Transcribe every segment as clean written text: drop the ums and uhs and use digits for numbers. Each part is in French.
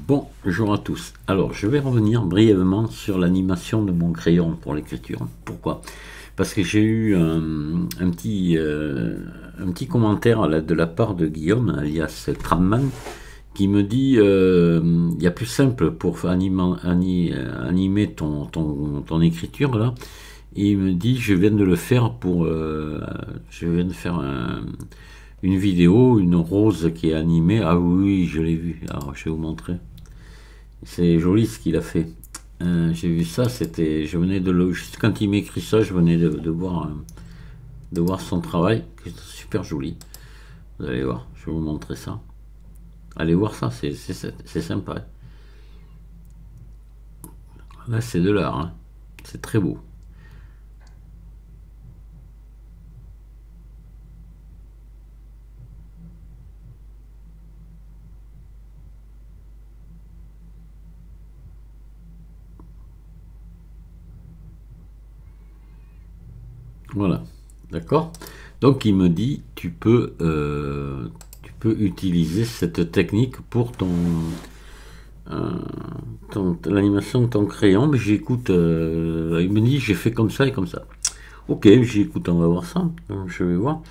Bonjour à tous. Alors, je vais revenir brièvement sur l'animation de mon crayon pour l'écriture. Pourquoi? Parce que j'ai eu un petit commentaire de la part de Guillaume, alias Tramman, qui me dit il y a plus simple pour animer ton écriture là. Et il me dit je viens de le faire je viens de faire une vidéo, une rose qui est animée. Ah oui, je l'ai vu. Alors je vais vous montrer. C'est joli ce qu'il a fait. J'ai vu ça, je venais juste quand il m'écrit ça, je venais de voir son travail, qui est super joli. Vous allez voir, je vais vous montrer ça. Allez voir ça, c'est sympa. Là, c'est de l'art, hein. C'est très beau. Voilà, d'accord. Donc il me dit tu peux utiliser cette technique pour l'animation de ton crayon. Mais j'écoute, il me dit j'ai fait comme ça et comme ça. Ok, j'écoute, on va voir ça. Donc, je vais voir.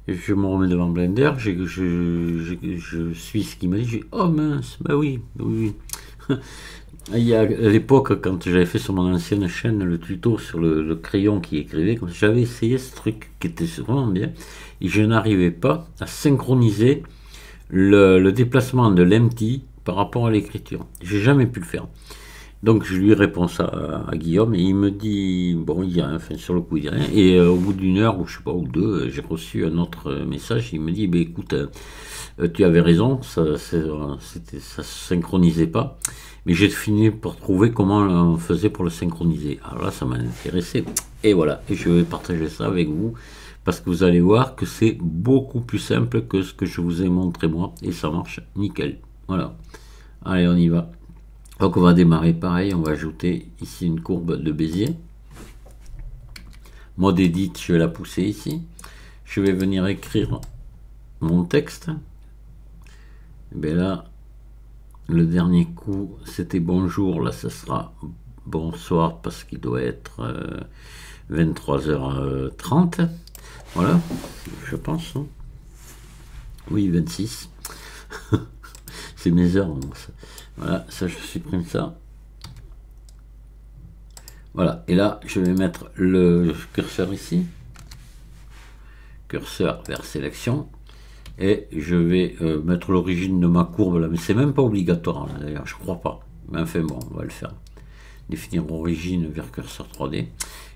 Je me remets devant Blender, je suis ce qu'il m'a dit. Oh mince, bah oui, oui. Il y a à l'époque, quand j'avais fait sur mon ancienne chaîne le tuto sur le crayon qui écrivait, j'avais essayé ce truc qui était vraiment bien, et je n'arrivais pas à synchroniser le déplacement de l'empty par rapport à l'écriture. J'ai jamais pu le faire. Donc je lui réponds ça à Guillaume et il me dit, bon, il dit rien, enfin sur le coup il dit rien. Et au bout d'une heure ou je sais pas, ou deux, j'ai reçu un autre message. Il me dit, bah, écoute, tu avais raison, ça se synchronisait pas. Mais j'ai fini pour trouver comment on faisait pour le synchroniser. Alors là, ça m'a intéressé. Et voilà, et je vais partager ça avec vous parce que vous allez voir que c'est beaucoup plus simple que ce que je vous ai montré moi. Et ça marche nickel. Voilà. Allez, on y va. Donc on va démarrer pareil, on va ajouter ici une courbe de Bézier. Mode edit, je vais la pousser ici. Je vais venir écrire mon texte. Et bien là, le dernier coup, c'était bonjour. Là, ça sera bonsoir parce qu'il doit être 23h30. Voilà, je pense. Hein. Oui, 26. C'est mes heures. Donc ça. Voilà, ça je supprime ça. Voilà, et là je vais mettre le curseur ici. Curseur vers sélection. Et je vais mettre l'origine de ma courbe là, mais c'est même pas obligatoire d'ailleurs, je crois pas. Mais enfin bon, on va le faire. Définir origine vers curseur 3D.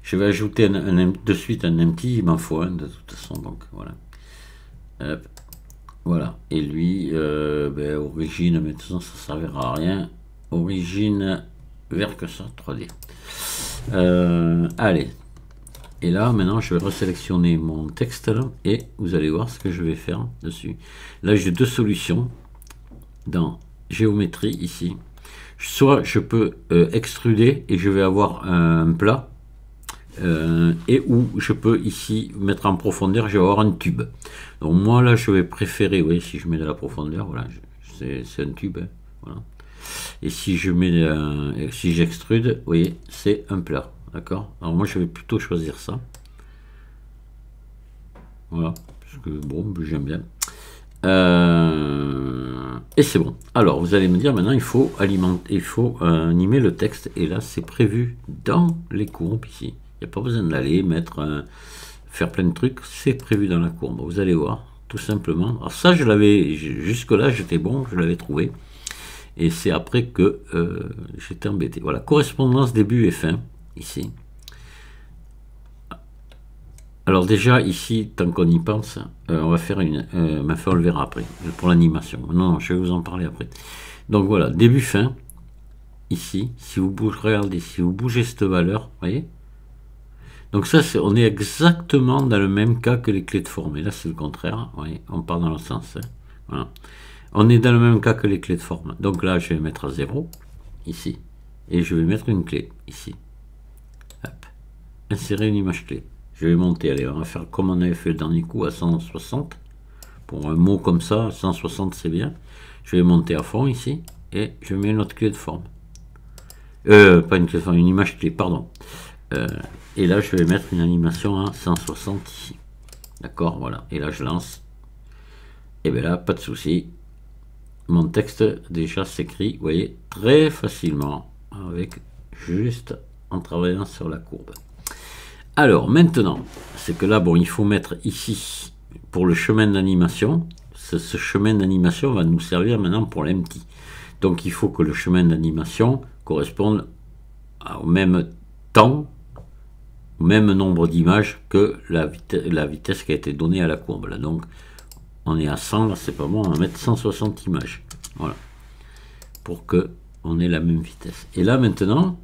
Je vais ajouter de suite un empty, il m'en faut un de toute façon, donc voilà. Hop. Voilà, et lui, origine, mais de toute façon ça servira à rien. Origine vers curseur 3D. Allez, et là maintenant je vais resélectionner mon texte là, et vous allez voir ce que je vais faire dessus. Là j'ai deux solutions dans géométrie ici. Soit je peux extruder et je vais avoir un plat. Et où je peux ici mettre en profondeur, je vais avoir un tube. Donc moi là je vais préférer, oui, si je mets de la profondeur, voilà, c'est un tube, hein, voilà. Et si je mets, si j'extrude, vous voyez, c'est un plat, d'accord. Alors moi je vais plutôt choisir ça, voilà, parce que bon, j'aime bien. Et c'est bon. Alors vous allez me dire maintenant il faut animer le texte, et là c'est prévu dans les courbes ici. Il n'y a pas besoin d'aller faire plein de trucs, c'est prévu dans la courbe. Vous allez voir, tout simplement. Alors ça, je l'avais, jusque-là, j'étais bon, je l'avais trouvé. Et c'est après que j'étais embêté. Voilà, correspondance début et fin, ici. Alors déjà, ici, tant qu'on y pense, on va faire mais on le verra après, pour l'animation. Non, je vais vous en parler après. Donc voilà, début-fin, ici, si vous bougez, regardez, si vous bougez cette valeur, vous voyez. Donc ça, on est exactement dans le même cas que les clés de forme. Et là, c'est le contraire. Oui, on part dans l'autre sens. Hein. Voilà. On est dans le même cas que les clés de forme. Donc là, je vais mettre à 0, ici. Et je vais mettre une clé, ici. Hop. Insérer une image clé. Je vais monter, allez, on va faire comme on avait fait le dernier coup, à 160. Pour un mot comme ça, 160, c'est bien. Je vais monter à fond, ici. et je mets une autre clé de forme. Pas une clé de forme, une image clé, pardon. Et là, je vais mettre une animation à 160 ici. D'accord, voilà. Et là, je lance. Et bien là, pas de souci. Mon texte déjà s'écrit, vous voyez, très facilement, avec juste en travaillant sur la courbe. Alors, maintenant, c'est que là, bon, il faut mettre ici, pour le chemin d'animation, ce chemin d'animation va nous servir maintenant pour l'empty. Donc, il faut que le chemin d'animation corresponde au même temps, au même nombre d'images que la vitesse qui a été donnée à la courbe. Là, donc, on est à 100, là, c'est pas bon, on va mettre 160 images. Voilà. Pour que on ait la même vitesse. Et là, maintenant,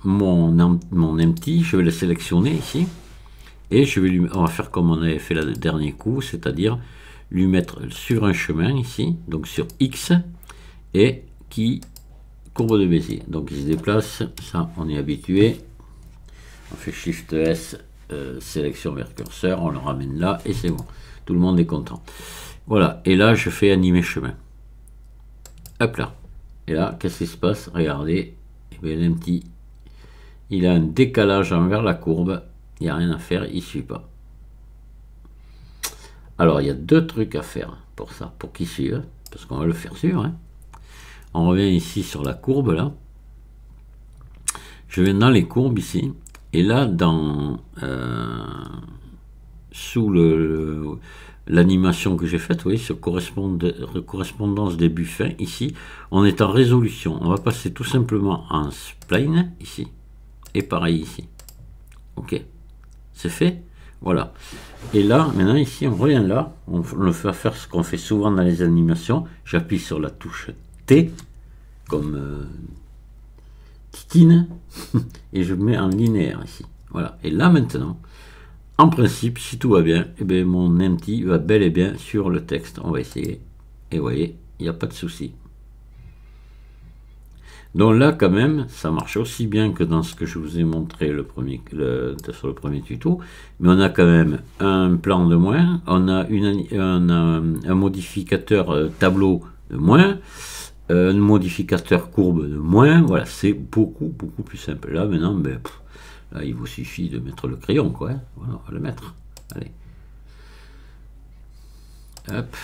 mon empty, je vais le sélectionner ici. Et on va faire comme on avait fait le dernier coup, c'est-à-dire lui mettre sur un chemin ici, donc sur X, et qui courbe de Bézier. Donc il se déplace, ça on est habitué. On fait Shift S, sélection vers curseur, on le ramène là, et c'est bon. Tout le monde est content. Voilà, et là je fais animer chemin. Hop là. Et là, qu'est-ce qui se passe? Regardez, et bien l'empty, il a un décalage envers la courbe. Il n'y a rien à faire, il ne suit pas. Alors, il y a deux trucs à faire pour ça, pour qu'il suive, parce qu'on va le faire suivre. Hein. On revient ici sur la courbe, là. Je viens dans les courbes, ici. Et là, sous l'animation que j'ai faite, vous voyez, sur correspondance début-fin, ici, on est en résolution. On va passer tout simplement en spline, ici. Et pareil, ici. OK. C'est fait, voilà. Et là, maintenant ici, on revient là, on va faire ce qu'on fait souvent dans les animations. J'appuie sur la touche T, comme Titine, et je mets en linéaire ici. Voilà. Et là maintenant, en principe, si tout va bien, eh bien, mon empty va bel et bien sur le texte. On va essayer. Et vous voyez, il n'y a pas de souci. Donc là, quand même, ça marche aussi bien que dans ce que je vous ai montré sur le premier tuto. Mais on a quand même un plan de moins, on a un modificateur tableau de moins, un modificateur courbe de moins. Voilà, c'est beaucoup plus simple. Là, maintenant, ben, là, il vous suffit de mettre le crayon, quoi. Hein. Voilà, on va le mettre. Allez. Hop.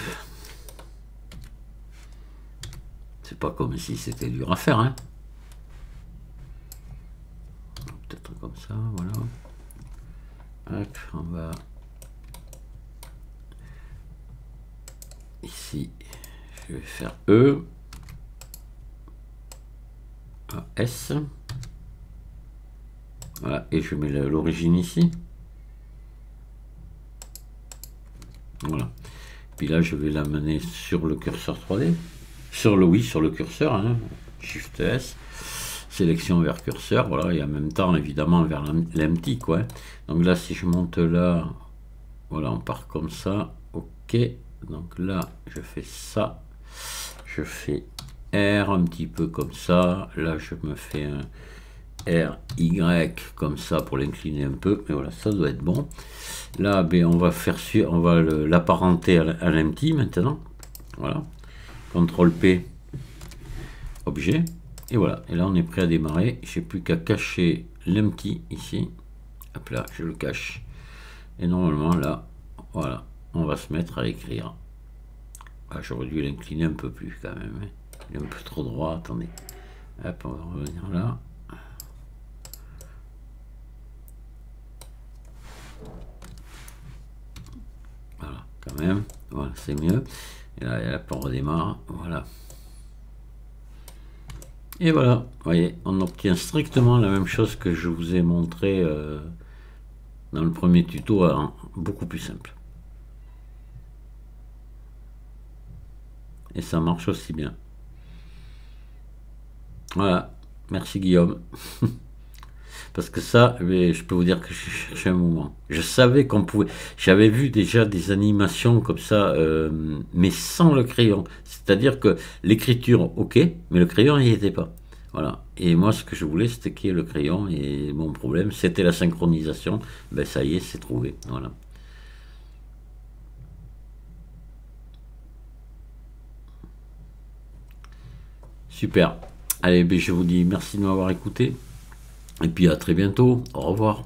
C'est pas comme si c'était dur à faire, hein. Peut-être comme ça, voilà. Hop, on va ici, je vais faire E, S, voilà, et je mets l'origine ici. Voilà. Puis là, je vais l'amener sur le curseur 3D. Sur le curseur, hein, Shift S, sélection vers curseur, voilà, et en même temps, évidemment, vers l'empty, quoi. Donc là, si je monte là, voilà, on part comme ça, ok. Donc là, je fais ça, je fais R un petit peu comme ça, là, je me fais un R, Y, comme ça, pour l'incliner un peu, mais voilà, ça doit être bon. Là, ben, on va l'apparenter à l'empty maintenant, voilà. CTRL P, objet, et voilà. Et là, on est prêt à démarrer. Je n'ai plus qu'à cacher l'empty ici. Hop là, je le cache. Et normalement, là, voilà, on va se mettre à écrire. Ah, j'aurais dû l'incliner un peu plus quand même. Hein. Il est un peu trop droit, attendez. Hop, on va revenir là. Voilà, quand même. Voilà, c'est mieux. Et là, on redémarre, voilà. Et voilà, vous voyez, on obtient strictement la même chose que je vous ai montré dans le premier tuto, beaucoup plus simple. Et ça marche aussi bien. Voilà, merci Guillaume. Parce que ça, je peux vous dire que je cherchais un moment. Je savais qu'on pouvait... J'avais vu déjà des animations comme ça, mais sans le crayon. C'est-à-dire que l'écriture, ok, mais le crayon n'y était pas. Voilà. Et moi, ce que je voulais, c'était qu'il y ait le crayon. Et mon problème, c'était la synchronisation. Ben ça y est, c'est trouvé. Voilà. Super. Allez, ben, je vous dis merci de m'avoir écouté. Et puis à très bientôt. Au revoir.